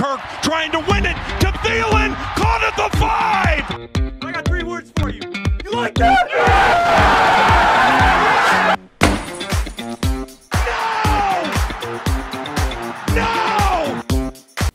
Kirk trying to win it to Thielen, caught at the 5! I got 3 words for you. You like that? No! No!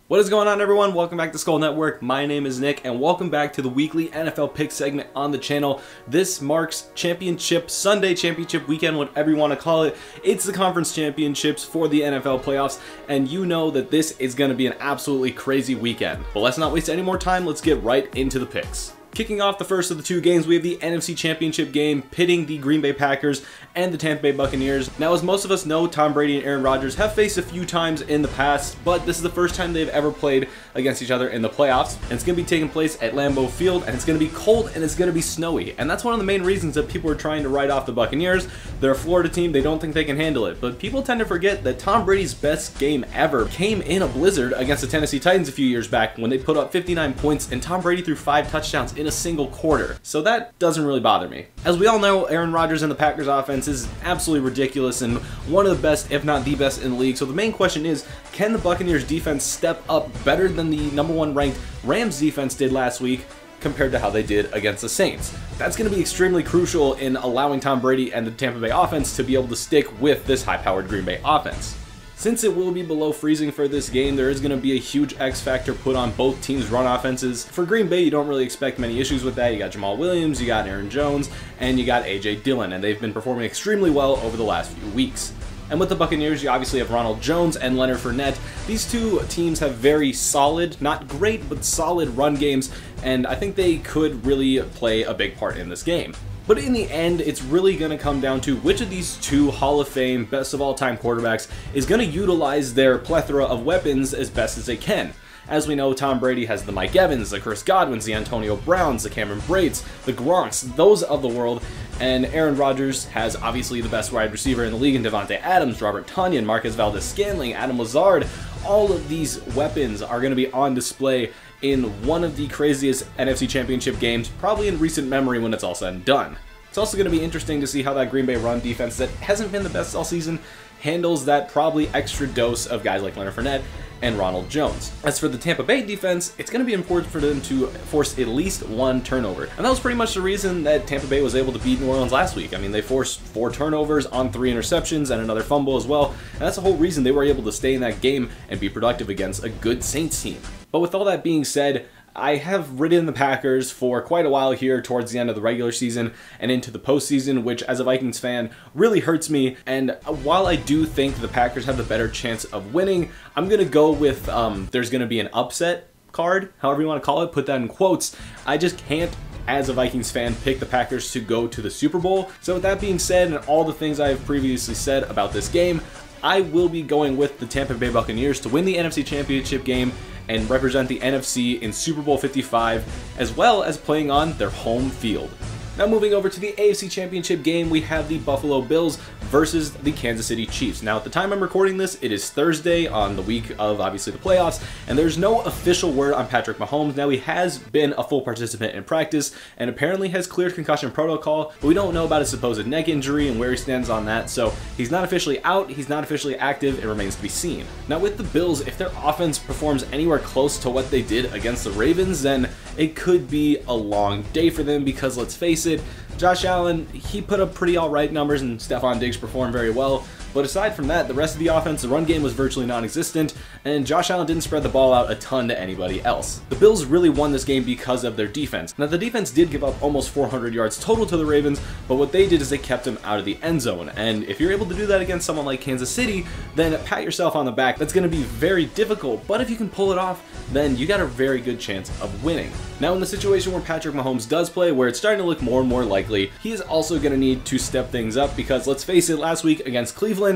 What is going on, everyone? Welcome back to Skull Network. My name is Nick, and welcome back to the weekly NFL pick segment on the channel. This marks championship Sunday, championship weekend, whatever you want to call it. It's the conference championships for the NFL playoffs, and you know that this is going to be an absolutely crazy weekend. But let's not waste any more time. Let's get right into the picks. Kicking off the first of the 2 games, we have the NFC Championship game pitting the Green Bay Packers and the Tampa Bay Buccaneers. Now, as most of us know, Tom Brady and Aaron Rodgers have faced a few times in the past, but this is the first time they've ever played against each other in the playoffs. And it's going to be taking place at Lambeau Field, and it's going to be cold and it's going to be snowy. And that's one of the main reasons that people are trying to write off the Buccaneers. They're a Florida team, they don't think they can handle it. But people tend to forget that Tom Brady's best game ever came in a blizzard against the Tennessee Titans a few years back when they put up 59 points and Tom Brady threw 5 touchdowns in a single quarter. So that doesn't really bother me. As we all know, Aaron Rodgers and the Packers offense is absolutely ridiculous and one of the best, if not the best, in the league. So the main question is, can the Buccaneers defense step up better than the #1 ranked Rams defense did last week compared to how they did against the Saints? That's going to be extremely crucial in allowing Tom Brady and the Tampa Bay offense to be able to stick with this high-powered Green Bay offense. Since it will be below freezing for this game, there is going to be a huge X factor put on both teams' run offenses. For Green Bay, you don't really expect many issues with that. You got Jamal Williams, you got Aaron Jones, and you got A.J. Dillon, and they've been performing extremely well over the last few weeks. And with the Buccaneers, you obviously have Ronald Jones and Leonard Fournette. These two teams have very solid, not great, but solid run games, and I think they could really play a big part in this game. But in the end, it's really going to come down to which of these 2 Hall of Fame, best of all time quarterbacks is going to utilize their plethora of weapons as best as they can. As we know, Tom Brady has the Mike Evans, the Chris Godwins, the Antonio Browns, the Cameron Braids, the Gronks, those of the world, and Aaron Rodgers has obviously the best wide receiver in the league in Devontae Adams, Robert Tonyan, Marquez Valdes-Scantling, Adam Lazard. All of these weapons are going to be on display in one of the craziest NFC Championship games, probably in recent memory when it's all said and done. It's also going to be interesting to see how that Green Bay run defense that hasn't been the best all season handles that probably extra dose of guys like Leonard Fournette and Ronald Jones. As for the Tampa Bay defense, it's going to be important for them to force at least 1 turnover. And that was pretty much the reason that Tampa Bay was able to beat New Orleans last week. I mean, they forced 4 turnovers on 3 interceptions and another fumble as well. And that's the whole reason they were able to stay in that game and be productive against a good Saints team. But with all that being said, I have ridden the Packers for quite a while here towards the end of the regular season and into the postseason, which as a Vikings fan really hurts me. And while I do think the Packers have the better chance of winning, I'm going to go with there's going to be an upset card, however you want to call it, put that in quotes. I just can't, as a Vikings fan, pick the Packers to go to the Super Bowl. So with that being said, and all the things I have previously said about this game, I will be going with the Tampa Bay Buccaneers to win the NFC Championship game and represent the NFC in Super Bowl 55, as well as playing on their home field. Now moving over to the AFC Championship game, we have the Buffalo Bills versus the Kansas City Chiefs. Now at the time I'm recording this, it is Thursday on the week of obviously the playoffs, and there's no official word on Patrick Mahomes. Now he has been a full participant in practice and apparently has cleared concussion protocol, but we don't know about his supposed neck injury and where he stands on that, so he's not officially out, he's not officially active, it remains to be seen. Now with the Bills, if their offense performs anywhere close to what they did against the Ravens, then it could be a long day for them because let's face it, Josh Allen, he put up pretty alright numbers and Stephon Diggs performed very well. But aside from that, the rest of the offense, the run game was virtually non-existent, and Josh Allen didn't spread the ball out a ton to anybody else. The Bills really won this game because of their defense. Now, the defense did give up almost 400 yards total to the Ravens, but what they did is they kept them out of the end zone. And if you're able to do that against someone like Kansas City, then pat yourself on the back. That's going to be very difficult, but if you can pull it off, then you got a very good chance of winning. Now, in the situation where Patrick Mahomes does play, where it's starting to look more and more likely, he is also going to need to step things up because, let's face it, last week against Cleveland,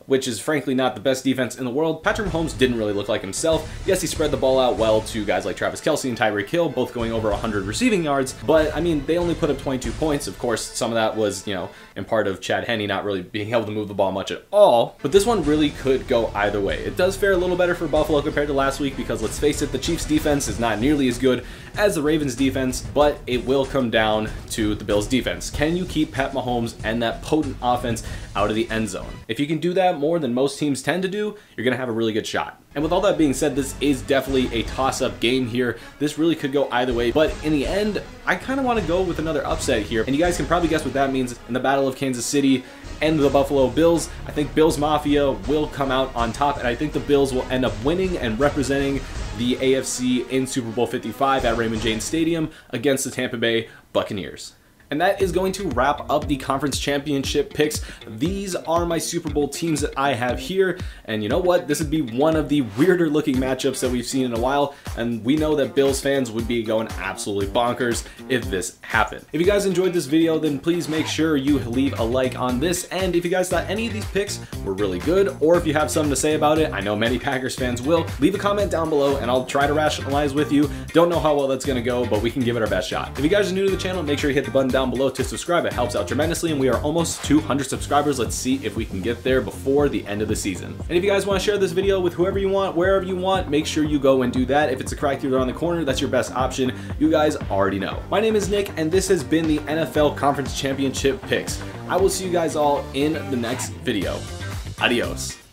which is frankly not the best defense in the world, Patrick Mahomes didn't really look like himself. Yes, he spread the ball out well to guys like Travis Kelce and Tyreek Hill, both going over 100 receiving yards, but I mean, they only put up 22 points. Of course, some of that was, in part of Chad Henne not really being able to move the ball much at all, but this one really could go either way. It does fare a little better for Buffalo compared to last week because, let's face it, the Chiefs defense is not nearly as good as the Ravens defense, but it will come down to the Bills defense. Can you keep Pat Mahomes and that potent offense out of the end zone? If you can do that more than most teams tend to do, you're going to have a really good shot. And with all that being said, this is definitely a toss-up game here. This really could go either way, but in the end, I kind of want to go with another upset here. And you guys can probably guess what that means. In the Battle of Kansas City and the Buffalo Bills, I think Bills Mafia will come out on top, and I think the Bills will end up winning and representing the AFC in Super Bowl 55 at Raymond James Stadium against the Tampa Bay Buccaneers. And that is going to wrap up the conference championship picks. These are my Super Bowl teams that I have here. And you know what? This would be one of the weirder looking matchups that we've seen in a while. And we know that Bills fans would be going absolutely bonkers if this happened. If you guys enjoyed this video, then please make sure you leave a like on this. And if you guys thought any of these picks were really good, or if you have something to say about it, I know many Packers fans will, leave a comment down below and I'll try to rationalize with you. Don't know how well that's going to go, but we can give it our best shot. If you guys are new to the channel, make sure you hit the button down below to subscribe. It helps out tremendously, and we are almost 200 subscribers. Let's see if we can get there before the end of the season. And if you guys want to share this video with whoever you want, wherever you want, make sure you go and do that. If it's a crack theater on the corner, that's your best option. You guys already know. My name is Nick, and this has been the NFL Conference Championship picks. I will see you guys all in the next video. Adios.